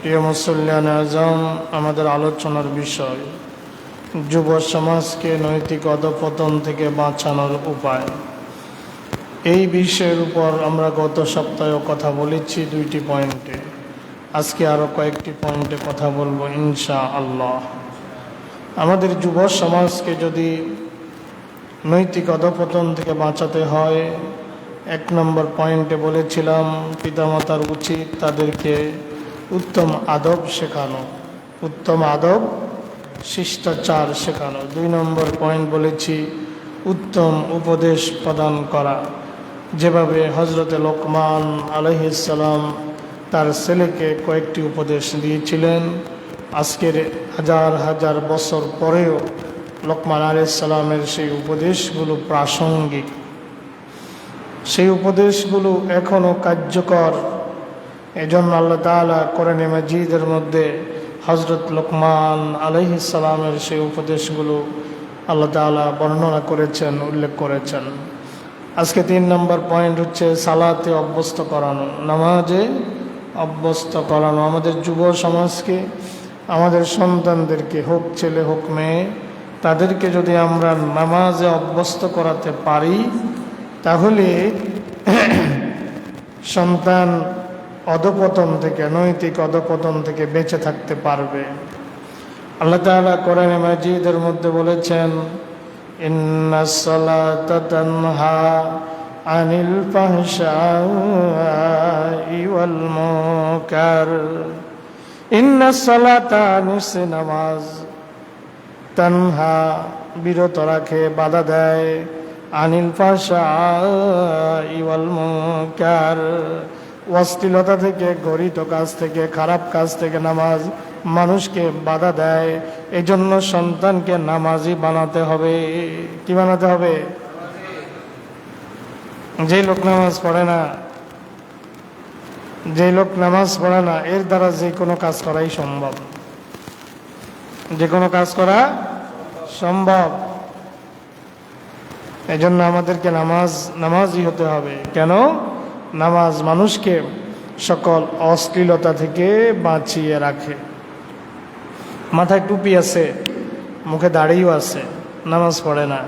প্রিয় মুসল্লিয়ান আজম, আমাদের আলোচনার বিষয় যুব সমাজকে নৈতিক অধঃপতন থেকে বাঁচানোর উপায়। এই বিষয়ের উপর আমরা গত সপ্তাহেও কথা বলেছি দুইটি পয়েন্টে। আজকে আরও কয়েকটি পয়েন্টে কথা বলবো ইনশাআল্লাহ। আমাদের যুব সমাজকে যদি নৈতিক অধঃপতন থেকে বাঁচাতে হয়, 1 নম্বর পয়েন্টে বলেছিলাম পিতামাতার উচিত তাদেরকে উত্তম আদব শেখানো, উত্তম আদব শিষ্টাচার শেখানো। 2 নম্বর পয়েন্ট বলেছি উত্তম উপদেশ প্রদান করা, যেভাবে হজরতে লোকমান আলাইহিস সালাম তার ছেলেকে কয়েকটি উপদেশ দিয়েছিলেন। আজকের হাজার হাজার বছর পরেও লোকমান আলাইহিস সালামের সেই উপদেশগুলো প্রাসঙ্গিক, সেই উপদেশগুলো এখনও কার্যকর। এজন্য আল্লাহ তাআলা কোরআনে মাজিদের মধ্যে হযরত লোকমান আলাইহিস সালামের সেই উপদেশগুলো আল্লাহ তাআলা বর্ণনা করেছেন, উল্লেখ করেছেন। আজকে 3 নম্বর পয়েন্ট হচ্ছে সালাতে অভ্যস্ত করানো, নামাজে অভ্যস্ত করানো। আমাদের যুব সমাজকে, আমাদের সন্তানদেরকে, হোক ছেলে হোক মেয়ে, তাদেরকে যদি আমরা নামাজে অভ্যস্ত করাতে পারি তাহলে সন্তান অধঃপতন থেকে, নৈতিক অধঃপতন থেকে বেঁচে থাকতে পারবে। আল্লাহ তাআলা কোরআনে মাজিদের মধ্যে বলেছেন, ইন্নাস সালাতা তানহা আনিল ফাহশাই ওয়াল মুনকার। ইন্নাস সালাতা, নিশ্চয় নামাজ, তানহা বিরত রাখে, বাধা দেয়, আনিল ফাহশাই ওয়াল মুনকার, অশ্লীলতা থেকে, গরিত কাজ থেকে, খারাপ কাজ থেকে নামাজ মানুষকে বাধা দেয়। এই জন্য সন্তানকে নামাজি বানাতে হবে। কি বানাতে হবে? যে লোক নামাজ পড়ে না, যে লোক নামাজ পড়ে না, এর দ্বারা যে কোনো কাজ করাই সম্ভব, যে কোনো কাজ করা সম্ভব। এই জন্য আমাদেরকে নামাজি হতে হবে। কেন? নামাজ মানুষকে সকল অশ্লীলতা থেকে বাঁচিয়ে রাখে। মাথায় টুপি আছে, মুখে দাড়িও আছে, নামাজ পড়ে না,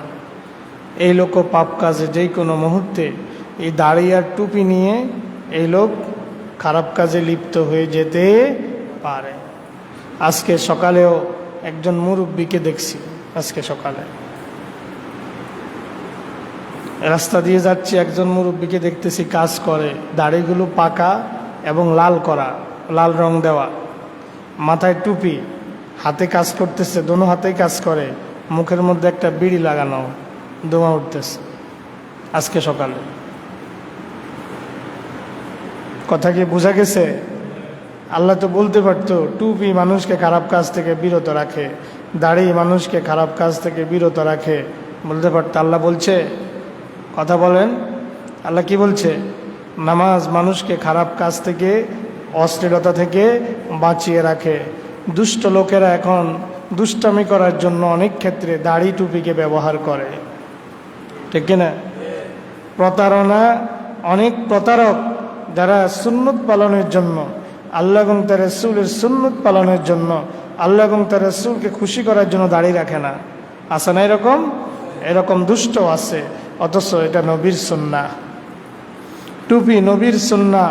এই লোকও পাপ কাজে যে কোনো মুহূর্তে এই দাড়ি আর টুপি নিয়ে এই লোক খারাপ কাজে লিপ্ত হয়ে যেতে পারে। আজকে সকালেও একজন মুরব্বীকে দেখছি, আজকে সকালে রাস্তা দিয়ে যাচ্ছি, একজন মুরব্বীকে দেখতেছি কাজ করে, দাড়িগুলো পাকা এবং লাল করা, লাল রং দেওয়া, মাথায় টুপি, হাতে কাজ করতেছে, দোনো হাতেই কাজ করে, মুখের মধ্যে একটা বিড়ি লাগানো, ধোঁয়া উঠতেছে আজকে সকালে। কথা কি বোঝা গেছে? আল্লাহ তো বলতে পারতো টুপি মানুষকে খারাপ কাজ থেকে বিরত রাখে, দাড়ি মানুষকে খারাপ কাজ থেকে বিরত রাখে, বলতে পারতো। আল্লাহ বলছে? কথা বলেন, আল্লাহ কি বলছে? নামাজ মানুষকে খারাপ কাজ থেকে, অশ্লীলতা থেকে বাঁচিয়ে রাখে। দুষ্ট লোকেরা এখন দুষ্টামি করার জন্য অনেক ক্ষেত্রে দাড়ি টুপিকে ব্যবহার করে, ঠিক কিনা? প্রতারণা, অনেক প্রতারক যারা সুন্নত পালনের জন্য, আল্লাহ এবং তার রাসূলের সুন্নত পালনের জন্য, আল্লাহ এবং তার রাসূলকে খুশি করার জন্য দাড়ি রাখে না, আছে না? এরকম দুষ্ট আছে। অথচ এটা নবীর সুন্নাহ। টুপি নবীর সুন্নাহ,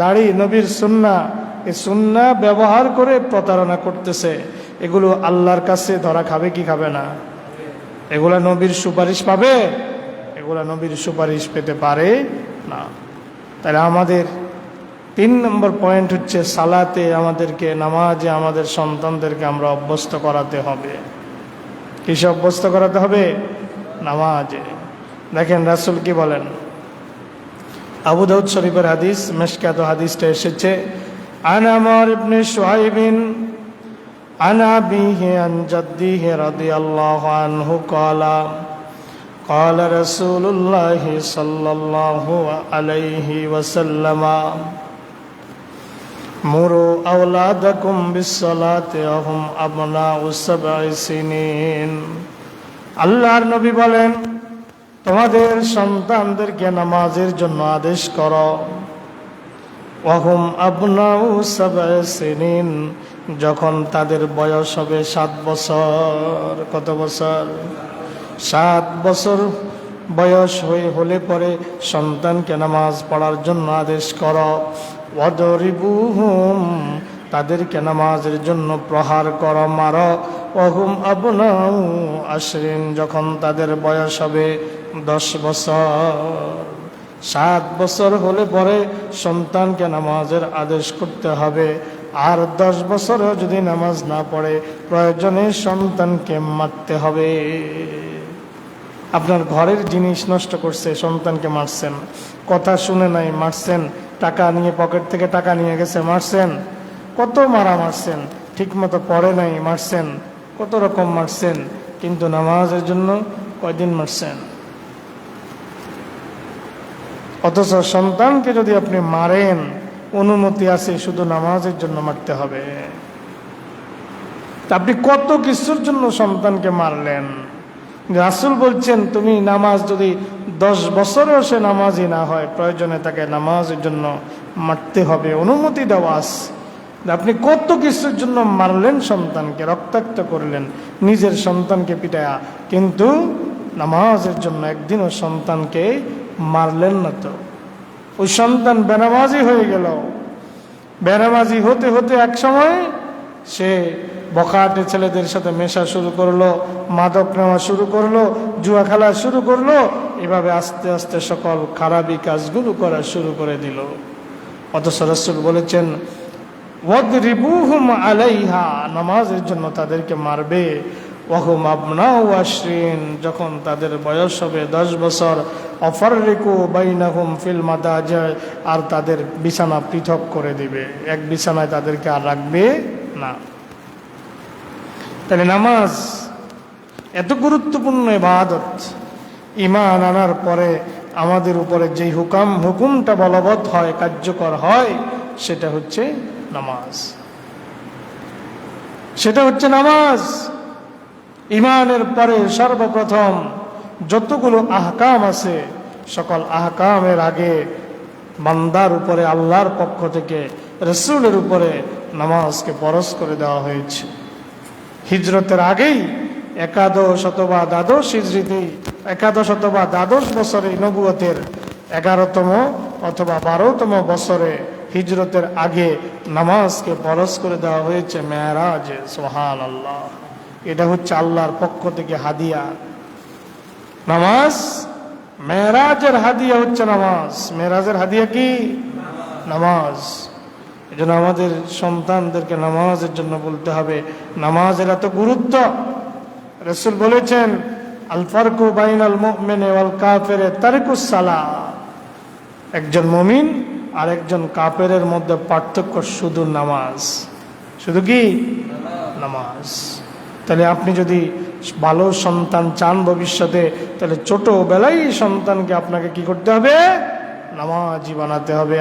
দাড়ি নবীর সুন্নাহ। এই সুন্নাহ ব্যবহার করে প্রতারণা করতেছে। এগুলো আল্লাহর কাছে ধরা খাবে কি খাবে না? এগুলা নবীর সুপারিশ পাবে? এগুলা নবীর সুপারিশ পেতে পারে না। তাহলে আমাদের 3 নম্বর পয়েন্ট হচ্ছে সালাতে, আমাদেরকে নামাজে আমাদের সন্তানদেরকে আমরা অভ্যস্ত করাতে হবে। কিসে অভ্যস্ত করাতে হবে? নামাজে। দেখেন রাসূল কি বলেন, আবু দাউদ শরীফের হাদিস, মিশকাত হাদিসটা এসেছে, আন আমর ইবনে শুআইবিন আন আবিহি আন জাদ্দিহি রাদিয়াল্লাহু আনহু ক্বালা ক্বালা রাসূলুল্লাহ সাল্লাল্লাহু আলাইহি ওয়াসাল্লাম মুরু আওলাদাকুম বিসসালাতি ওয়া হুম আবনাউ 7 সিনিন। আল্লাহর নবী বলেন, তোমাদের সন্তানদেরকে নামাজের জন্য আদেশ করো ওয়াহুম আবনাউ সাব'a সিনিন, যখন তাদের বয়স হবে 7 বছর। কত বছর? 7 বছর বয়স হলে পরে সন্তানকে নামাজ পড়ার জন্য আদেশ করো। ওয়াদরিবুহুম, তাদেরকে নামাজের জন্য প্রহার করো, মারো। ওয়াহুম আবনাউ আশরিন, যখন তাদের বয়স হবে 10 বছর। 7 বছর হলে পরে সন্তানকে নামাজের আদেশ করতে হবে। আর 10 বছরেও যদি নামাজ না পড়ে প্রয়োজনে সন্তানকে মারতে হবে। আপনার ঘরের জিনিস নষ্ট করছে, সন্তানকে মারছেন। কথা শুনে নাই, মারছেন। টাকা নিয়ে, পকেট থেকে টাকা নিয়ে গেছে, মারছেন। কত মারা মারছেন। ঠিক মতো পড়ে নাই, মারছেন। কত রকম মারছেন। কিন্তু নামাজের জন্য কয়দিন মারছেন? অথচ সন্তানকে যদি আপনি মারেন, অনুমতি আছে, শুধু নামাজের জন্য মারতে হবে। তা আপনি কত কিছুর জন্য সন্তানকে মারলেন। রাসূল বলছেন, তুমি নামাজ যদি 10 বছরেও সে নামাজই না হয়, প্রয়োজনে তাকে নামাজের জন্য মারতে হবে, অনুমতি দেওয়া আছে। আপনি কত কিছুর জন্য মারলেন সন্তানকে, রক্তাক্ত করলেন নিজের সন্তানকে পিটায়া, কিন্তু নামাজের জন্য একদিনও সন্তানকে মারলেন না। তো ওই সন্তান বেনামাজি হয়ে গেল। বেনামাজি হতে হতে এক সময় সে বখাটে ছেলেদের সাথে মেশা শুরু করলো, মাদক নেওয়া শুরু করলো, জুয়া খেলা শুরু করলো। এভাবে আস্তে আস্তে সকল খারাপি কাজগুলো করা শুরু করে দিল। অথচ রাসূল বলেছেন, ওয়াদরিবুহুম আলাইহা, নামাজের জন্য তাদেরকে মারবে। ওয়াহুম আবনাউ আশরিন, যখন তাদের বয়স হবে 10 বছর। অফাররিকু বাইনাহুম ফিল মাদাজি, আর তাদের বিছানা পৃথক করে দিবে, এক বিছানায় তাদেরকে আর রাখবে না। তাহলে নামাজ এত গুরুত্বপূর্ণ ইবাদত। ঈমান আনার পরে আমাদের উপরে যেই হুকুমটা বলবৎ হয়, কার্যকর হয়, সেটা হচ্ছে নামাজ। সেটা হচ্ছে নামাজ। ঈমানের পরে সর্বপ্রথম যতগুলো আহকাম আছে, সকল আহকামের আগে বান্দার উপরে আল্লাহর পক্ষ থেকে রাসূলের উপরে নামাজকে ফরজ করে দেওয়া হয়েছে। হিজরতের আগেই 11 অথবা দ্বাদশ হিজরিতেই, 11 অথবা দ্বাদশ বছরে নবুয়তের 11তম অথবা 12তম বছরে হিজরতের আগে নামাজকে ফরজ করে দেওয়া হয়েছে মেরাজে। সুবহানাল্লাহ। এটা হচ্ছে আল্লাহর পক্ষ থেকে হাদিয়া। নামাজ মেরাজের হাদিয়া হচ্ছে নামাজ। মেরাজের হাদিয়া কি? নামাজ। এই জন্য আমাদের সন্তানদেরকে নামাজের জন্য বলতে হবে। নামাজের এত গুরুত্ব। রাসূল বলেছেন, আল ফারকু বাইনাল মুমিনি ওয়াল কাফিরি তারিকুস সালাহ। একজন মুমিন আর একজন কাফেরের মধ্যে পার্থক্য শুধু নামাজ। শুধু কি? নামাজ। তাহলে আপনি যদি ভালো সন্তান চান ভবিষ্যতে, তাহলে ছোটবেলায় সন্তানকে আপনাকে কি করতে হবে? নামাজি বানাতে হবে।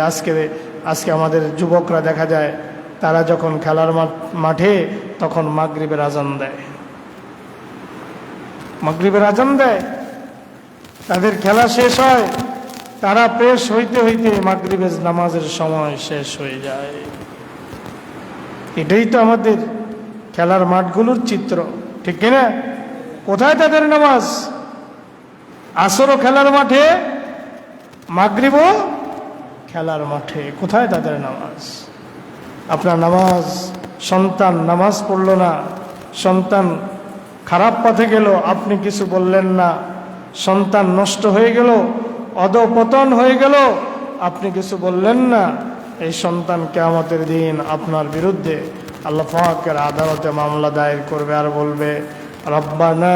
আজকে আমাদের যুবকরা দেখা যায়, তারা যখন খেলার মাঠে, তখন মাগরিবের আজান দেয়। মাগরিবের আজান দেয়, তাদের খেলা শেষ হয়, তারা ফ্রেশ হইতে হইতে মাগরিবের নামাজের সময় শেষ হয়ে যায়। এটাই তো আমাদের খেলার মাঠগুলোর চিত্র, ঠিক কিনা? কোথায় তাদের নামাজ? আসরও খেলার মাঠে, মাগরিবও খেলার মাঠে। কোথায় তাদের নামাজ? আপনার নামাজ, সন্তান নামাজ পড়লো না, সন্তান খারাপ পথে গেল, আপনি কিছু বললেন না। সন্তান নষ্ট হয়ে গেল, অধঃপতন হয়ে গেল, আপনি কিছু বললেন না। এই সন্তান কিয়ামতের দিন আপনার বিরুদ্ধে আল্লাহ পাকের আদালতে মামলা দায়ের করবে, আর বলবে, রব্বানা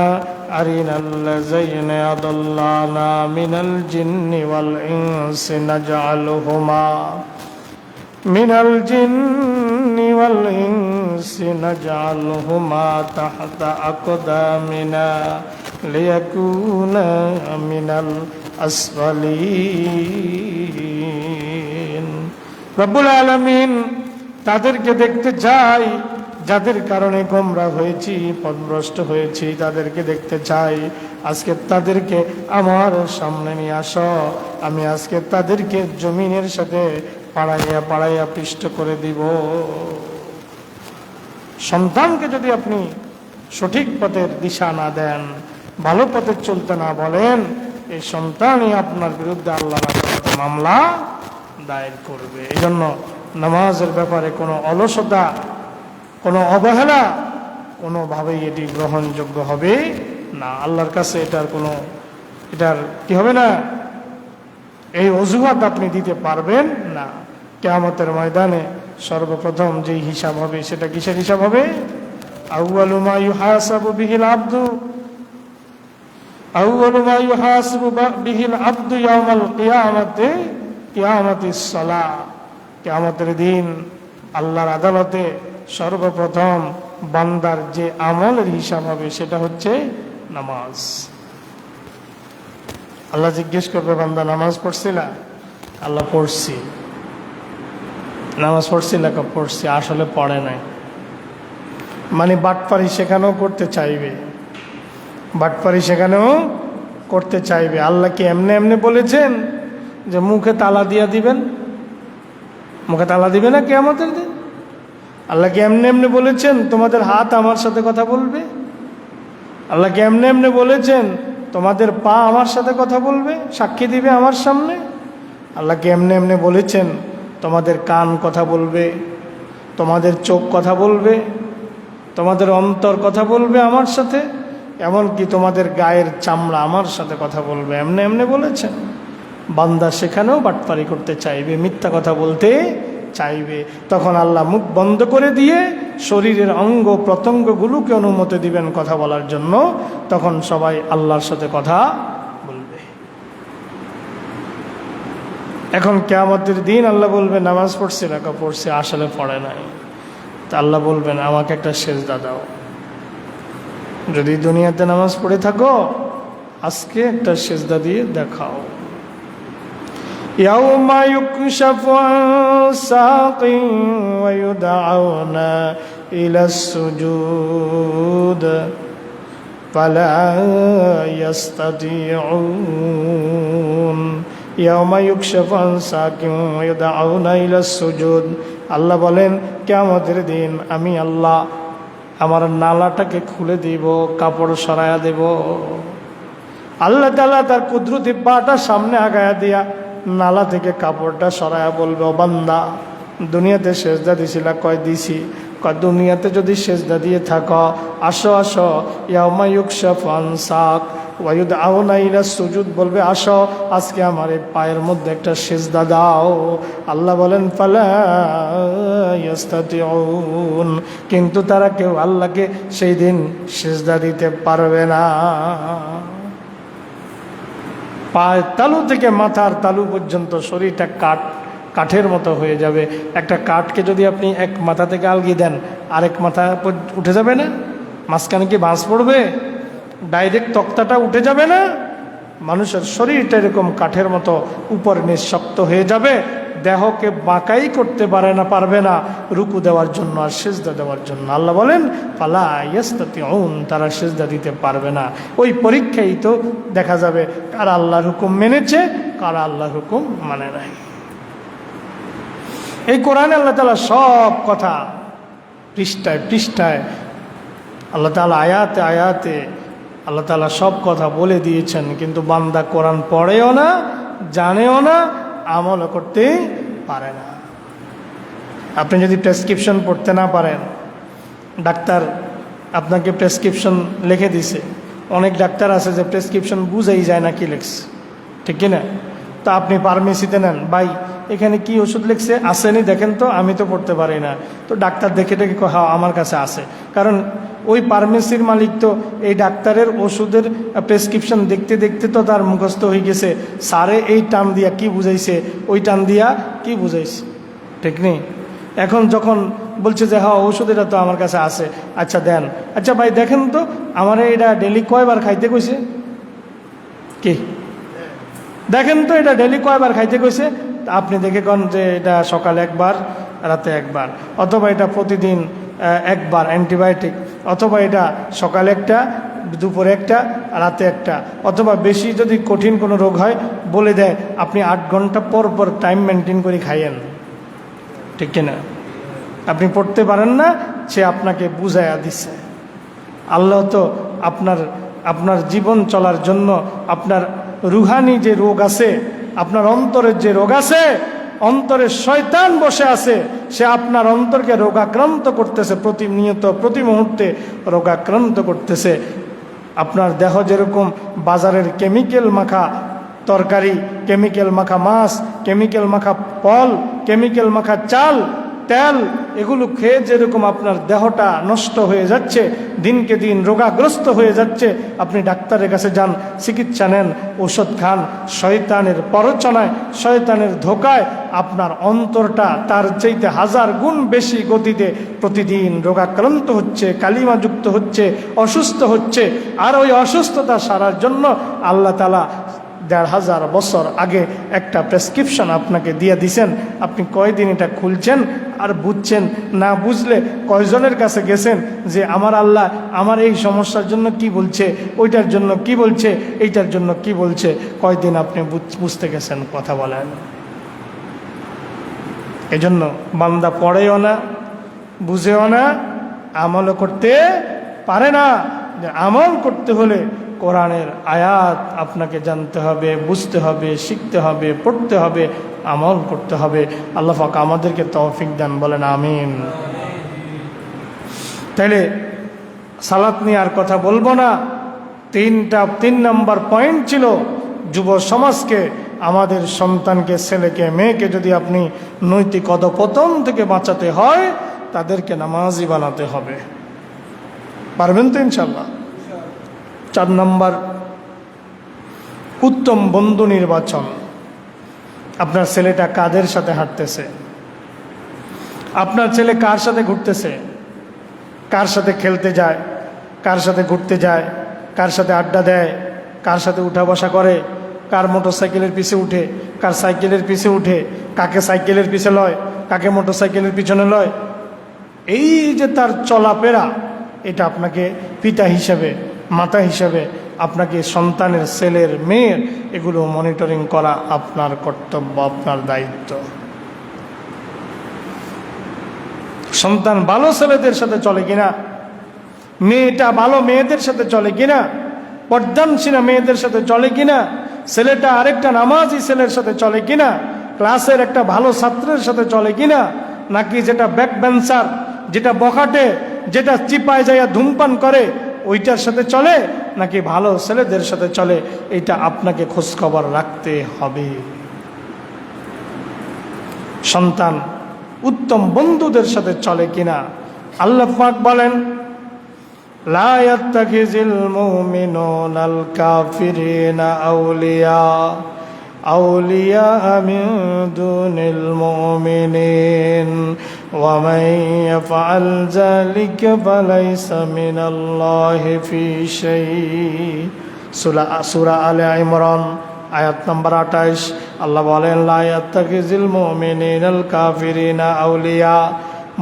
আরিনাল্লাযীনা আদাল্লানা মিনাল জিন্নি ওয়াল ইনসি নাজআলুহুমা মিনাল জিন্নি ওয়াল ইনসি নাজআলুহুমা তাহতা আকদামিনা লিয়াকুনা মিনাল আসফালিন। রব্বুল আলামিন তাদেরকে দেখতে চাই যাদের কারণে গোমরা হয়েছি, পথভ্রষ্ট হয়েছি, তাদেরকে দেখতে চাই। আজকে তাদেরকে আমার সামনে নিয়ে আসো, আমি আজকে তাদেরকে জমিনের সাথে পাড়াইয়া পাড়াইয়া পিষ্ট করে দিব। সন্তানকে যদি আপনি সঠিক পথের দিশা না দেন, ভালো পথে চলতে না বলেন, এই সন্তানই আপনার বিরুদ্ধে আল্লাহর আদালতে মামলা দায়ের করবে। এই জন্য নামাজের ব্যাপারে কোনো অলসতা, কোনো অবহেলা কোনোভাবেই এটি গ্রহণযোগ্য হবে না। আল্লাহর কাছে এটার কি হবে না, এই অজুহাত আপনি দিতে পারবেন না। কিয়ামতের ময়দানে সর্বপ্রথম যেই হিসাব হবে সেটা কিসের হিসাব হবে? আউয়ালু মা ইউহাসাবু বিহিল আবদু ইয়াউমাল কিয়ামাতিস সালাহ। কিয়ামতের দিন আল্লাহর আদালতে সর্বপ্রথম বান্দার যে আমলের হিসাব হবে সেটা হচ্ছে নামাজ। আল্লাহ জিজ্ঞেস করবে, বান্দা নামাজ পড়ছিলা? আল্লাহ পড়ছি। নামাজ পড়ছিলা? পড়ছি। আসলে পড়ে নাই, মানে বাটপারি সেখানেও করতে চাইবে, বাটপারি সেখানেও করতে চাইবে। আল্লাহ কি এমনি এমনি বলেছেন যে মুখে তালা দিয়া দিবেন? মুখে তালা দিবে না কিয়ামতের দিন? আল্লাহ কি এমনি এমনি বলেছেন তোমাদের হাত আমার সাথে কথা বলবে? আল্লাহ কি এমনি এমনি বলেছেন তোমাদের পা আমার সাথে কথা বলবে, সাক্ষী দিবে আমার সামনে? আল্লাহ কি এমনি এমনি বলেছেন তোমাদের কান কথা বলবে, তোমাদের চোখ কথা বলবে, তোমাদের অন্তর কথা বলবে আমার সাথে, এমনকি তোমাদের গায়ের চামড়া আমার সাথে কথা বলবে? এমনি এমনি বলেছেন। বান্দা সেখানেও বাটপারি করতে চাইবে, মিথ্যা কথা বলতে চাইবে। তখন আল্লাহ মুখ বন্ধ করে দিয়ে শরীরের অঙ্গ প্রত্যঙ্গগুলোকে অনুমতি দিবেন কথা বলার জন্য। তখন সবাই আল্লাহর সাথে কথা বলবে। এখন কিয়ামতের দিন আল্লাহ বলবে, নামাজ পড়ছি না? পড়ছি। আসলে পড়ে নাই। তা আল্লাহ বলবেন, আমাকে একটা সেজদা দাও। যদি দুনিয়াতে নামাজ পড়ে থাকো, আজকে একটা সেজদা দিয়ে দেখাও। ইয়াউমা ইউকশাফু আন সাকিন ওয়া ইউদআউনা ইলাস সুজুদ ফালা ইস্তাতিউন। ইয়াউমা ইউকশাফু আন সাকিন ওয়া ইউদআউনা ইলাস সুজুদ। আল্লাহ বলেন, কিয়ামতের দিন আমি আল্লাহ আমার নালাটাকে খুলে দিব, কাপড় সরাইয়া দেব। আল্লাহ তাআলা তার কুদরতি পাটা সামনে আগায়া দিয়া নালা থেকে কাপড়টা সরাইয়া বলবে, ও বান্দা, দুনিয়াতে সেজদা দিছিলা? কয় দিছি। কয় দুনিয়াতে যদি সেজদা দিয়ে থাকো, আসো আসো। ইয়াউমা ইউকশাফু আন সাক ওয়া ইউদআউনা ইলাস সুজুদ, বলবে আসো, আজকে আমার এই পায়ের মধ্যে একটা সেজদা দাও। আল্লাহ বলেন, ফালা ইস্তাতিউন, কিন্তু তারা কেউ আল্লাহকে সেই দিন সেজদা দিতে পারবে না। পায়ের তালু থেকে মাথার তালু পর্যন্ত শরীরটা কাঠের মতো হয়ে যাবে। একটা কাঠকে যদি আপনি এক মাথা থেকে আলগিয়ে দেন, আরেক মাথা উঠে যাবে না? মাঝখানে কি বাঁশ পড়বে? ডাইরেক্ট তক্তাটা উঠে যাবে না? মানুষের শরীরটা এরকম কাঠের মতো উপর নিচ শক্ত হয়ে যাবে, দেহকে বাঁকাই করতে পারবে না রুকু দেওয়ার জন্য আর সেজদা দেওয়ার জন্য। আল্লাহ বলেন, ফালা ইয়াস্তাতিউন, তারা সেজদা দিতে পারবে না। ওই পরীক্ষাই তো দেখা যাবে কারা আল্লাহর হুকুম মেনেছে, কারা আল্লাহর হুকুম মানে নাই। এই কোরআনে আল্লাহ তাআলা সব কথা পৃষ্ঠায় পৃষ্ঠায়, আল্লাহ তাআলা আয়াতে আয়াতে আল্লাহ তাআলা সব কথা বলে দিয়েছেন, কিন্তু বান্দা কোরআন পড়েও না, জানেও না, আমল করতে পারে না। আপনি যদি প্রেসক্রিপশন পড়তে না পারেন, ডাক্তার আপনাকে প্রেসক্রিপশন লিখে দিছে, অনেক ডাক্তার আছে যে প্রেসক্রিপশন বুঝাই যায় না কি লিখছে, ঠিক কিনা? তো আপনি ফার্মেসিতে নেন, ভাই এখানে কি ওষুধ লিখছে, আসেনি দেখেন তো, আমি তো পড়তে পারি না। তো ডাক্তার দেখে দেখে হ্যাঁ আমার কাছে আছে, কারণ ওই ফার্মেসির মালিক তো এই ডাক্তারের ওষুধের প্রেসক্রিপশন দেখতে দেখতে তো তার মুখস্থ হয়ে গেছে, স্যারে এই টার্ম দিয়া কি বুঝাইছে, ওই টার্ম দিয়া কি বুঝাইছে, ঠিক নেই? এখন যখন বলছে যে হ্যাঁ ওষুধ এটা তো আমার কাছে আছে, আচ্ছা দেন, আচ্ছা ভাই দেখেন তো আমার এটা ডেলি কয়বার খাইতে কইছে, কি দেখেন তো এটা ডেলি কয়বার খাইতে কইছে। আপনি দেখে কন যে এটা সকালে একবার, রাতে একবার, অথবা এটা প্রতিদিন একবার অ্যান্টিবায়োটিক, অথবা এটা সকালে একটা, দুপুরে একটা, রাতে একটা, অথবা বেশি যদি কঠিন কোনো রোগ হয় বলে দেয় আপনি 8 ঘন্টা পর পর টাইম মেনটেন করে খাইয়েন, ঠিক কিনা? আপনি পড়তে পারেন না, সে আপনাকে বুঝাইয়া দিছে। আল্লাহ তো আপনার জীবন চলার জন্য আপনার রুহানি যে রোগ আছে, আপনার অন্তরের যে রোগ আছে, অন্তরে শয়তান বসে আছে, সে আপনার অন্তরকে রোগাক্রান্ত করতেছে, প্রতিনিয়ত প্রতি মুহূর্তে রোগাক্রান্ত করতেছে। আপনার দেহ যেরকম বাজারের কেমিক্যাল মাখা তরকারি, কেমিক্যাল মাখা মাছ, কেমিক্যাল মাখা ফল, কেমিক্যাল মাখা চাল, তেল, এগুলো খেয়ে যেরকম আপনার দেহটা নষ্ট হয়ে যাচ্ছে, দিনকে দিন রোগাগ্রস্ত হয়ে যাচ্ছে, আপনি ডাক্তারের কাছে যান, চিকিৎসা নেন, ওষুধ খান, শয়তানের প্ররোচনায়, শয়তানের ধোকায় আপনার অন্তরটা তার চাইতে 1000 গুণ বেশি গতিতে প্রতিদিন রোগাক্রান্ত হচ্ছে, কালিমাযুক্ত হচ্ছে, অসুস্থ হচ্ছে। আর ওই অসুস্থতা সারার জন্য আল্লাহ তাআলা 1500 বছর আগে একটা প্রেসক্রিপশন আপনাকে দিয়ে দিছেন। আপনি কয়দিন এটা খুলছেন আর বুঝছেন? না বুঝলে কয়জনের কাছে গেছেন যে আমার আল্লাহ আমার এই সমস্যার জন্য কি বলছে, ওইটার জন্য কি বলছে, এইটার জন্য কি বলছে? কয়দিন আপনি বুঝতে গেছেন? কথা বলেন। এজন্য বান্দা পড়েও না, বুঝেও না, আমলও করতে পারে না। আমল করতে হলে কোরআনের আয়াত আপনাকে জানতে হবে, বুঝতে হবে, শিখতে হবে, পড়তে হবে, আমল করতে হবে। আল্লাহ পাক আমাদেরকে তৌফিক দান, বলেন আমিন। তাইলে সালাত নিয়ে আর কথা বলবো না। 3 নম্বর পয়েন্ট ছিল যুব সমাজকে, আমাদের সন্তানকে, ছেলেকে, মেয়েকে যদি আপনি নৈতিক অধঃপতন থেকে বাঁচাতে হয়, তাদেরকে নামাজি বানাতে হবে। পারবেন তো ইনশাল্লাহ? 4 নম্বর, উত্তম বন্ধু নির্বাচন। আপনার ছেলেটা কাদের সাথে হাঁটতেছে? আপনার ছেলে কার সাথে ঘুরতেছে? কার সাথে খেলতে যায়? কার সাথে ঘুরতে যায়? কার সাথে আড্ডা দেয়? কার সাথে উঠা বসা করে? কার মোটরসাইকেলের পিছে উঠে? কার সাইকেলের পিছে উঠে? কাকে সাইকেলের পিছে লয়? কাকে মোটরসাইকেলের পিছনে লয়? এই যে তার চলাফেরা, এটা আপনাকে পিতা হিসেবে, মাতা হিসেবে আপনাকে সন্তানের, ছেলের, মেয়ের এগুলো মনিটরিং করা আপনার কর্তব্য, আপনার দায়িত্ব। সন্তান ভালো ছেলেদের সাথে চলে কিনা, মেয়েটা ভালো মেয়েদের সাথে চলে কিনা, পর্দানশীলা মেয়েদের সাথে চলে কিনা, ছেলেটা আরেকটা নামাজি ছেলের সাথে চলে কিনা, ক্লাসের একটা ভালো ছাত্রের সাথে চলে কিনা, নাকি যেটা ব্যাক বেঞ্চার, যেটা বখাটে, যেটা চিপায় যাইয়া ধূমপান করে ওইটার সাথে চলে, নাকি ভালো ছেলেদের সাথে চলে, এটা আপনাকে খোঁজখবর রাখতে হবে। সন্তান উত্তম বন্ধুদের সাথে চলে কিনা। আল্লাহ পাক বলেন, লা ইয়াত্তাখিযুল মুমিনুনাল কাফিরিনা আউলিয়া মিন দুনিল মুমিনিন ওয়া মান ইয়াফআল যালিকা ফালাইসা মিনাল্লাহি ফি শাই। সূরা আলে ইমরান আয়াত নম্বর 28। আল্লাহ বলেন, লা ইয়াত্তাখিযুল মুমিনুনাল কাফিরিনা আউলিয়া,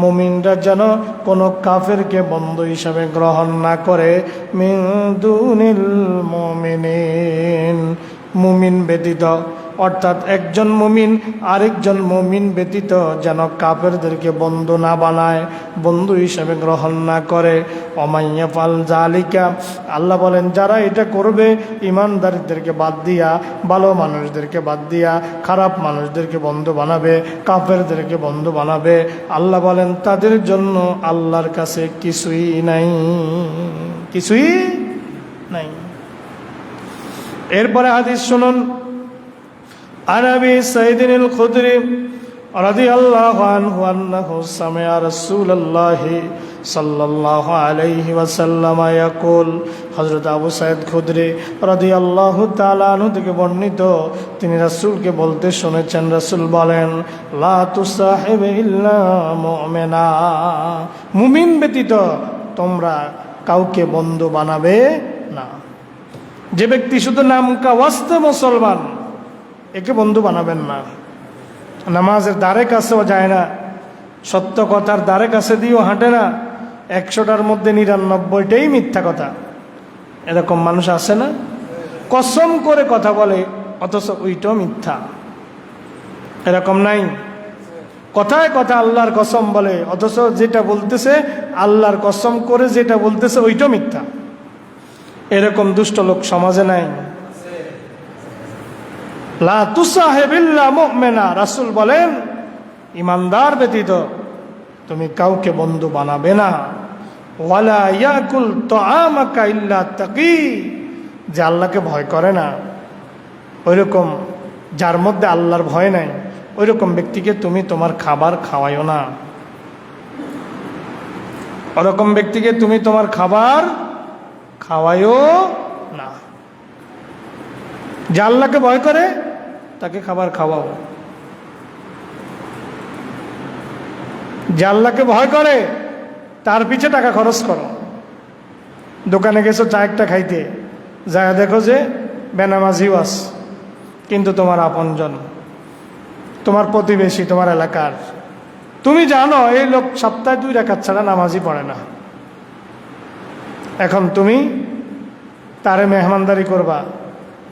মুমিনরা যেন কোনো কাফেরকে বন্ধু হিসাবে গ্রহণ না করে, মিন দুনিল মুমিনিন, মুমিন ব্যতীত, অর্থাৎ একজন মুমিন আরেকজন মুমিন ব্যতীত যেন কাফেরদেরকে বন্ধু না বানায়, বন্ধু হিসাবে গ্রহণ না করে। ওমাইয়া ফাল জালিকা, আল্লাহ বলেন যারা এটা করবে, ইমানদারদেরকে বাদ দিয়া, ভালো মানুষদেরকে বাদ দিয়া, খারাপ মানুষদেরকে বন্ধু বানাবে, কাফেরদেরকে বন্ধু বানাবে, আল্লাহ বলেন তাদের জন্য আল্লাহর কাছে কিছুই নাই, কিছুই নাই। এরপরে হাদিস শুনুন। عن أبي سعيد الخدري رضي الله عنه أنه سمع رسول الله صلى الله عليه وسلم يقول, হযরত আবু সাঈদ খুদরি রাদিয়াল্লাহু তাআলা আনহু থেকে বর্ণিত, তিনি রাসূলকে বলতে শুনেছেন, রাসূল বলেন, লা তুসাহিব ইল্লা মুমিনা, মুমিন ব্যতীত তোমরা কাউকে বন্ধু বানাবে না। যে ব্যক্তি শুধু নাম কা ওয়াস্তে মুসলমান, একে বন্ধু বানাবেন না। নামাজের দ্বারে কাছেও যায় না, সত্য কথার দ্বারে কাছে দিয়েও হাঁটে না, 100টার মধ্যে 99টাই মিথ্যা কথা। এরকম মানুষ আছে না? কসম করে কথা বলে অথচ ওইটাও মিথ্যা। এরকম নাই? কথায় কথা আল্লাহর কসম বলে, অথচ যেটা বলতেছে আল্লাহর কসম করে যেটা বলতেছে ওইটা মিথ্যা। এরকম দুষ্ট লোক সমাজে নাই? লা তুসাহিব ইল্লা মুমিনা, রাসূল বলেন ইমানদার ব্যতীত তুমি কাউকে বন্ধু বানাবে না। ওয়ালা ইয়াকুল তাআমাকা ইল্লা তাকি, যে আল্লাহকে ভয় করে না, ওইরকম যার মধ্যে আল্লাহর ভয় নাই ওইরকম ব্যক্তিকে তুমি তোমার খাবার খাওয়াইও না। ওরকম ব্যক্তিকে তুমি তোমার খাবার খাওয়াইও না। যে আল্লাহকে ভয় করে তাকে খাবার খাওয়াও। যে আল্লাহকে ভয় করে তার পিছে টাকা খরচ করো। দোকানে গেছো চা একটা খাইতে, যায় দেখো যে বেনামাজিও আছে, কিন্তু তোমার আপনজন, তোমার প্রতিবেশী, তোমার এলাকার। তুমি জানো এই লোক সপ্তাহে 2 রাকাত ছাড়া নামাজই পড়ে না। এখন তুমি তারে মেহমানদারি করবা?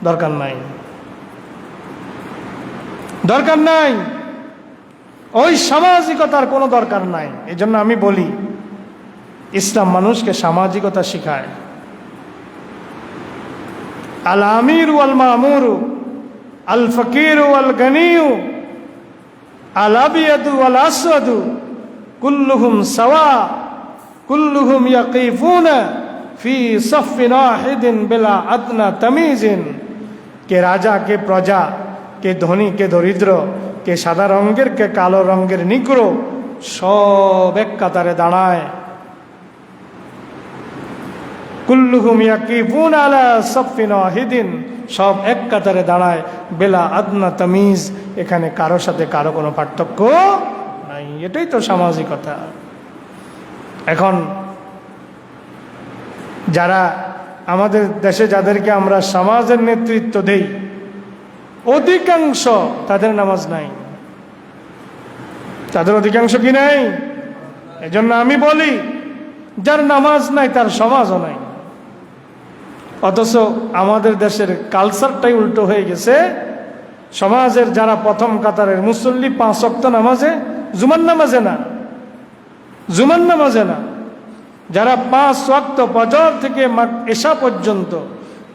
দরকার নাই, দরকার নাই। ওই সামাজিকতার কোনো দরকার নাই। এই জন্য আমি বলি ইসলাম মানুষকে সামাজিকতা শিখায়। আল আমির ওয়াল মামুর, আল ফকির ওয়াল গনিউ, আল আবিয়াদু ওয়াল আসওয়াদু কুল্লুহুম সাওয়া, কুল্লুহুম ইয়াকিফুনা ফি সাফিন ওয়াহিদিন বিলা আদনা তামিজিন। কে রাজা, কে প্রজা, কে ধনী, কে দরিদ্র, কে সাদা রঙের, কে কালো রঙের নিগ্রো, সব এক কাতারে দাঁড়ায়। কুল্লুহুম ইয়াকিফুনা আলা সাফিন ওয়াহিদিন, সব এক কাতারে দাঁড়ায়। বেলা আদনা তামিজ, এখানে কারো সাথে কারো কোনো পার্থক্য নাই। এটাই তো সামাজিকতা। এখন যারা আমাদের দেশে যাদেরকে আমরা সমাজের নেতৃত্ব দেই, অধিকাংশ তাদের নামাজ নাই। তাদের অধিকাংশ কি নাই? এজন্য আমি বলি যার নামাজ নাই তার সমাজও নাই। অথচ আমাদের দেশের কালচারটাই উল্টো হয়ে গেছে। সমাজের যারা প্রথম কাতারের মুসল্লি, 5 ওয়াক্ত নামাজে, জুমার নামাজে না, জুমার নামাজে না, যারা 5 ওয়াক্ত ফজর থেকে এশা পর্যন্ত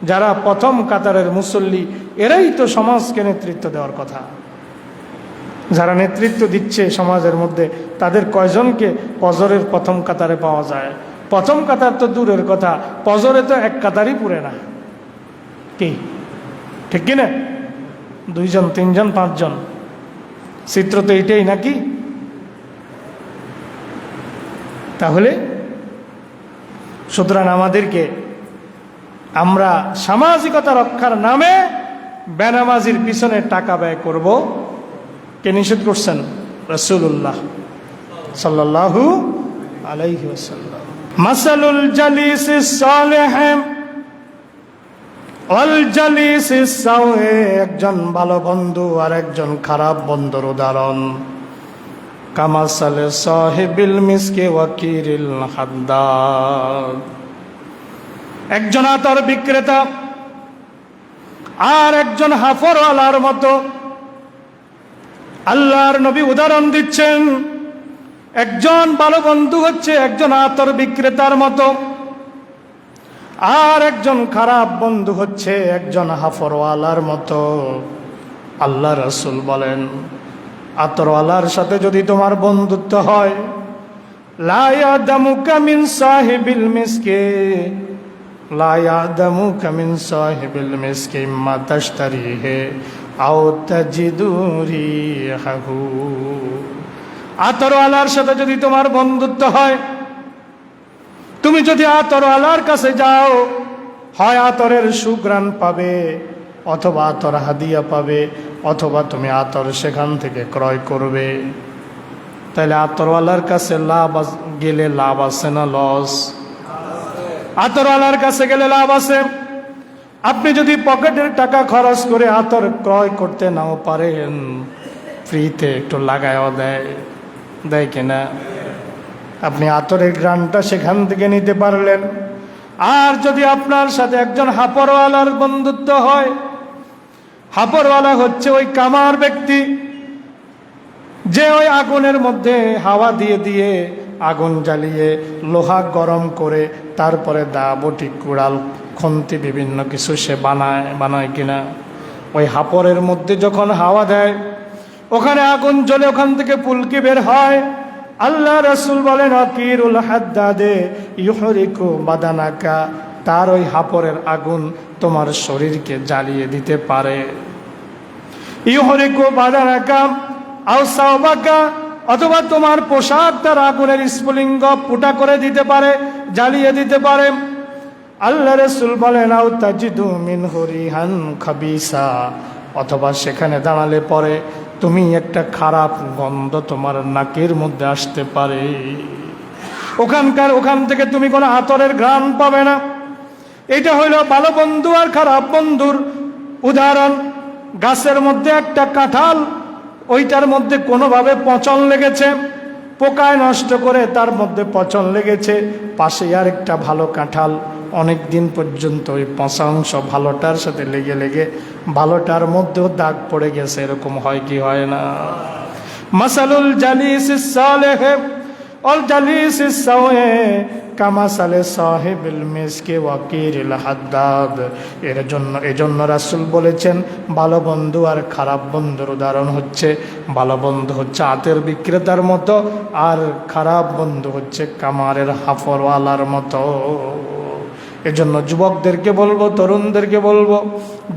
যারা প্রথম কাতারের মুসল্লি, এরাই তো সমাজকে নেতৃত্ব দেওয়ার কথা। যারা নেতৃত্ব দিচ্ছে সমাজের মধ্যে, তাদের কয়জনকে ফজরের প্রথম কাতারে পাওয়া যায়? প্রথম কাতার তো দূরের কথা, ফজরে তো এক কাতারই পুরে না। কি ঠিক কিনা? 2 জন, 3 জন, 5 জন, চিত্র তো এইটাই নাকি? তাহলে সুতরাং আমাদেরকে, আমরা সামাজিকতা রক্ষার নামে বেনামাজির পিছনে টাকা ব্যয় করব, কে নিষেধ করছেন? রাসূলুল্লাহ সাল্লাল্লাহু আলাইহি ওয়াসাল্লাম। মাসালুল জালিসিস সালেহ ওয়াল জালিসিস সাওয়ে, একজন ভালো বন্ধু আর একজন খারাপ বন্ধুর উদাহরণ কামাসালে সাহিবিল মিসকে ওয়াকিরিল হাদ্দাদ। একজন আতর বিক্রেতা আর একজন হাফরওয়ালার মতো। আল্লাহর নবী উদাহরণ দিচ্ছেন, একজন ভালো বন্ধু হচ্ছে একজন আতর বিক্রেতার মতো, আর একজন খারাপ বন্ধু হচ্ছে একজন হাফরওয়ালার মতো। আল্লাহ রাসূল বলেন, আতরওয়ালার সাথে যদি তোমার বন্ধুত্ব হয়, লা ইয়াদামুকা মিন সাহিবিল মিসকে, লা ইয়াদামুকা মিন সাহিবিল মিসকে ইম্মা তাশতারিহি আও তাজিদু রিহাহু। আতরওয়ালার সাথে যদি তোমার বন্ধুত্ব হয়, তুমি যদি আতরওয়ালার কাছে যাও, হয় আতরের সুঘ্রাণ পাবে, অথবা আতর হাদিয়া পাবে, অথবা তুমি আতর সেখান থেকে ক্রয় করবে। তাহলে আতরওয়ালার কাছে গেলে লাভ আছে না লস? আতরওয়ালার কাছে গেলে লাভ আছে। আপনি যদি পকেটের টাকা খরচ করে আতর ক্রয় করতে নাও পারেন, ফ্রিতে একটু লাগায়ও দেয় কিনা? আপনি আতরের গ্রানটা সেখান থেকে নিতে পারলেন। আর যদি আপনার সাথে একজন হাফরওয়ালার বন্ধুত্ব হয়, হাফরওয়ালা হচ্ছে ওই কামার ব্যক্তি যে ওই আগুনের মধ্যে হাওয়া দিয়ে দিয়ে আগুন জ্বালিয়ে লোহা গরম করে তারপরে দা বটি কুড়াল খন্তি বিভিন্ন কিছু সে বানায় কিনা, ওই হাপরের মধ্যে যখন হাওয়া দেয় ওখানে আগুন জ্বলে ওখান থেকে পুলকি বের হয়। আল্লাহ রাসূল বলেন আকিরুল হাদ্দাদে ইউহরিকু বাদানাকা, তার ওই হাপরের আগুন তোমার শরীরকে জ্বালিয়ে দিতে পারে। ইউহরিকু বাদানাকা আও সাওবাকা, অথবা তোমার পোশাক তার আগুনের স্ফুলিঙ্গ পুটা করে দিতে পারে, জ্বালিয়ে দিতে পারে। আল্লাহ রাসূল বলেন আও তাজিদু মিনহু রিহান খাবিসা, অথবা সেখানে দাঁড়ালে পরে তুমি একটা খারাপ গন্ধ তোমার নাকের মধ্যে আসতে পারে। ওখান থেকে তুমি কোনো আতরের ঘ্রাণ পাবে না। এটা হইল ভালো বন্ধু আর খারাপ বন্ধুর উদাহরণ। গাছের মধ্যে একটা কাঁঠাল, ওইটার মধ্যে কোনোভাবে পচন লেগেছে, পোকায় নষ্ট করে তার মধ্যে পচন লেগেছে। পাশে আর একটা ভালো কাঁঠাল, অনেক দিন পর্যন্ত ওই পচা অংশ ভালোটার সাথে লেগে লেগে ভালোটার মধ্যেও দাগ পড়ে গেছে। এরকম হয় কি হয় না? মাসালুল জালিসিস সালেহ ওয়াল জালিসিস সাওয়ে কামাসালে সাহিবিল মিসকি ওয়াকিরিল হাদ্দাদ। এজন্য রাসূল বলেছেন ভালো বন্ধু আর খারাপ বন্ধুর উদাহরণ হচ্ছে, ভালো বন্ধু হচ্ছে আতের বিক্রেতার মতো, আর খারাপ বন্ধু হচ্ছে কামারের হাফরওয়ালার মতো। এজন্য যুবকদেরকে বলবো, তরুণদেরকে বলবো,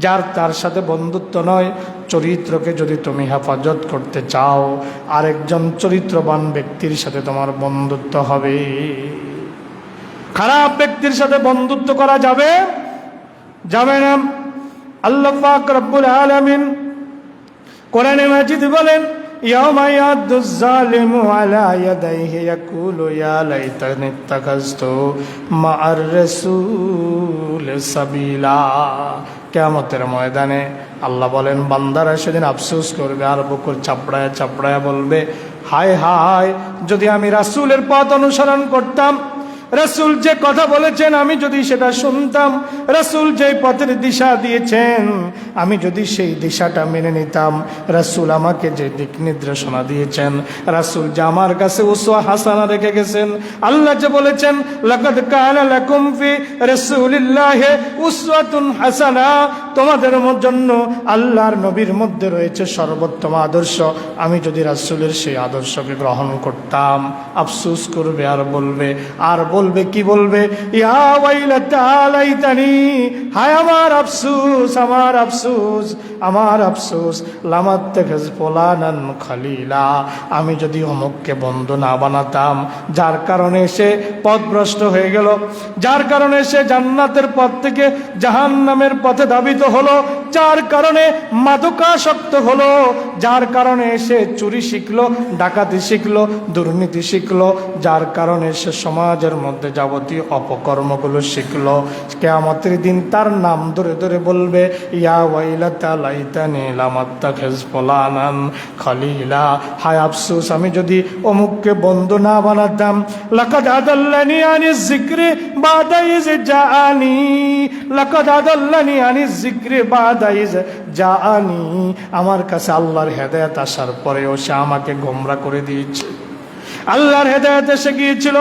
যার তার সাথে বন্ধুত্ব নয়, চরিত্রকে যদি তুমি হেফাজত করতে চাও, আরেকজন চরিত্রবান ব্যক্তির সাথে তোমার বন্ধুত্ব হবে। খারাপ ব্যক্তির সাথে বন্ধুত্ব করা যাবে না। আল্লাহ পাক রব্বুল আলামিন কোরআনে মাজিদ বলেন ইয়াউমা ইয়াদুজ জালিমু আলা ইয়াদাইহি ইয়াকুলু ইয়া লাইতানি ইত্তাখাযতু মা'আর রাসূল সাবিলা। কিয়ামতের ময়দানে আল্লাহ বলেন বান্দারা সেদিন আফসোস করবে আর বুকুর চাপড়ায় চাপড়ায় বলবে, হায় হায়, যদি আমি রাসূলের পথ অনুসরণ করতাম, রাসূল যে কথা বলেছেন আমি যদি সেটা শুনতাম, রাসূল যে পথের দিশা দিয়েছেন আমি যদি সেই দিশাটা মেনে নিতাম, রাসূল আমাকে যে দিক নির্দেশনা দিয়েছেন, রাসূল যে আমার কাছে উসওয়া হাসানা রেখে গেছেন, আল্লাহ যে বলেছেন লাকাদ কানা লাকুম ফি রাসূলিল্লাহি উসওয়াতুন হাসানা, তোমাদের জন্য আল্লাহর নবীর মধ্যে রয়েছে সর্বোত্তম আদর্শ, আমি যদি রাসূলের সেই আদর্শকে গ্রহণ করতাম, আফসোস করবে আর বলবে কি বলবে, ইয়া ওয়াইলাতা লাইতানি, হায় আমার আফসোস, আমার আফসোস, আমার আফসোস, লামাত্তাখিজ ফুলানান খলিলা, আমি যদি অমুককে বন্ধু না বানাতাম, যার কারণে সে পথভ্রষ্ট হয়ে গেল, যার কারণে সে জান্নাতের পথ থেকে জাহান্নামের পথে ধাবিত হলো, যার কারণে মাদকাসক্ত হলো, যার কারণে সে চুরি শিখলো, ডাকাতি শিখলো, দুর্নীতি শিখলো, যার কারণে সে সমাজের মধ্যে যাবতীয় অপকর্মগুলো শিখলো, কিয়ামতের দিন তার নাম ধরে ধরে বলবে ইয়া ওয়াইলাতা লাইতানি লাম আত্তাখিজ ফুলানান খলিলা, হায় আফসোস, আমি যদি অমুককে বন্ধু না বানাতাম, লাকাদ আদাল্লানি আনিজ যিকরি বাদা ইজ জাআনি, লাকাদ আদাল্লানি আনিজ যিকরি বাদা ইজ জাআনি, আমার কাছে আল্লাহর হেদায়েত আসার পরেও সে আমাকে গোমরা করে দিয়েছে। আল্লাহর হেদায়েত এসে গিয়েছিল,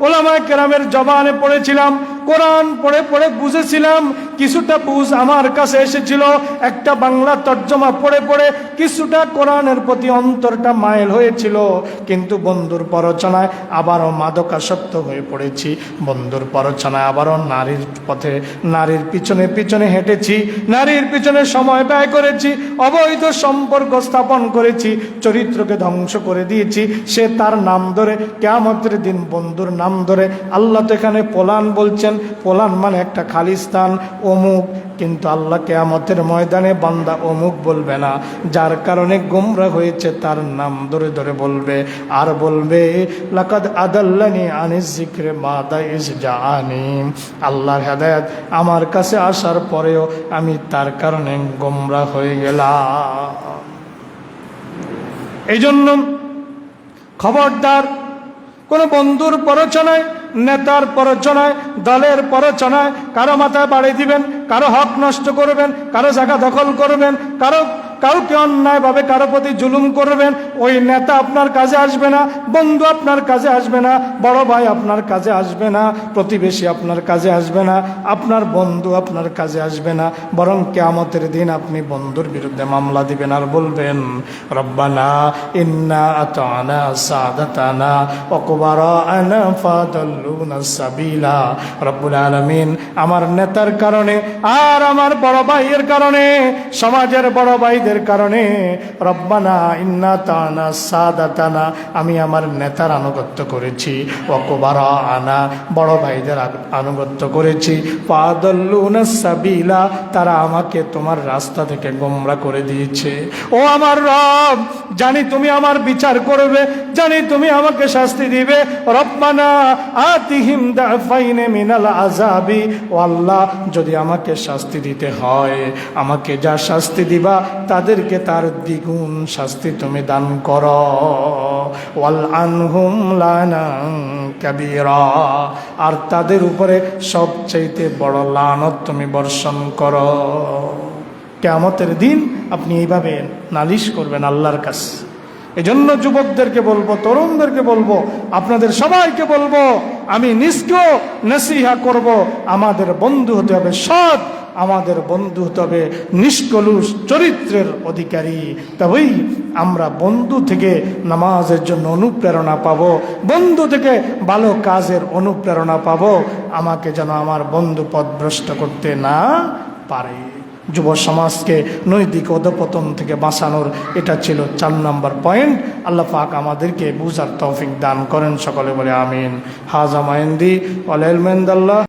ওলামায়ে কেরামের জবানে পড়েছিলাম, কোরআন পড়ে পড়ে বুঝেছিলাম, কিছুটা বুঝ আমার কাছে এসেছিল, একটা বাংলা তর্জমা পড়ে পড়ে কিছুটা কোরআনের প্রতি অন্তরটা মাইল হয়েছিল, কিন্তু বন্ধুর প্ররোচনায় আবারও মাদকাসক্ত হয়ে পড়েছি, বন্ধুর প্ররোচনায় আবারও নারীর পথে, নারীর পিছনে পিছনে হেঁটেছি, নারীর পিছনে সময় ব্যয় করেছি, অবৈধ সম্পর্ক স্থাপন করেছি, চরিত্রকে ধ্বংস করে দিয়েছি। সে তার নাম ধরে কিয়ামতের দিন বন্ধুর নাম ধরে, আল্লাহ তো এখানে পোলান বলছেন, পোলান মানে একটা খালিস্তান, অমুক, কিন্তু আল্লাহ কিয়ামতের ময়দানে বান্দা অমুক বলবে না, যার কারণে গোমরা হয়েছে তার নাম ধরে ধরে বলবে, আর বলবে লাকাদ আদাল্লানি আনিজ যিকরি বাদা ইজ জাআনি, আল্লাহর হেদায়েত আমার কাছে আসার পরেও আমি তার কারণে গোমরা হয়ে গেলাম। এই জন্য খবরদার, কোনো বন্ধুর প্ররোচনায়, নেতার প্ররোচনায়, দলের প্ররোচনায় কারো মাথায় বাড়ি দিবেন, কারো হক নষ্ট করবেন, কারো জায়গা দখল করবেন, কারো কাউকে অন্যায়ভাবে কারো প্রতি জুলুম করবেন, ওই নেতা আপনার কাজে আসবে না, বন্ধু আপনার কাজে আসবে না, বড় ভাই আপনার কাজে আসবে না, প্রতিবেশী আপনার কাজে আসবে না, আপনার বন্ধু আপনার কাজে আসবে না, বরং কিয়ামতের দিন আপনি বন্ধুর বিরুদ্ধে মামলা দিবেন আর বলবেন রব্বানা ইন্না আতানা সাদাতানা ওয়া কুবারানা ফাদাল্লুনা সাবিলা। রব্বুল আলামিন, আমার নেতার কারণে আর আমার বড় ভাইয়ের কারণে, সমাজের বড় ভাইদের কারণে, রব্বানা ইন্না আতানা সাদাতানা, আমি আমার নেতার আনুগত্য করেছি, ওয়া কুবারানা, বড় ভাইদের আনুগত্য করেছি, ফাদাল্লুনা সাবিলা, তারা আমাকে তোমার রাস্তা থেকে গোমরা করে দিয়েছে। ও আমার রব, জানি তুমি আমার বিচার করবে, জানি তুমি আমাকে শাস্তি দিবে। রব্বানা আতিহিম দাফাইনে মিনাল আযাবি, ও আল্লাহ, যদি আমাকে শাস্তি দিতে হয়, আমাকে যা শাস্তি দিবা তাদেরকে তার দ্বিগুণ শাস্তি তুমি দান করো। ওয়াল আনহুম লানান কাবীরা, আর তাদের উপরে সবচাইতে বড় লানত তুমি বর্ষণ করো। কিয়ামতের দিন আপনি এইভাবে নালিশ করবেন আল্লাহর কাছে। এজন্য যুবকদেরকে বলবো, তরুণদেরকে বলবো, আপনাদের সবাইকে বলবো, আমি নিষ্ক্রিয় নসিহা করব, আমাদের বন্ধু হতে হবে সৎ, আমাদের বন্ধু হতে হবে নিষ্কলুষ চরিত্রের অধিকারী। তবেই আমরা বন্ধু থেকে নামাজের জন্য অনুপ্রেরণা পাবো, বন্ধু থেকে ভালো কাজের অনুপ্রেরণা পাবো, আমাকে যেন আমার বন্ধু পথভ্রষ্ট করতে না পারে। যুব সমাজকে নৈতিক অধপতন থেকে বাঁচানোর এটা ছিল 4 নম্বর পয়েন্ট। আল্লাহ পাক আমাদেরকে বুঝার তৌফিক দান করেন। সকলে বলে আমিন। হাজা মাইন্দি ওয়াল ইলমু ইনদাল্লাহ।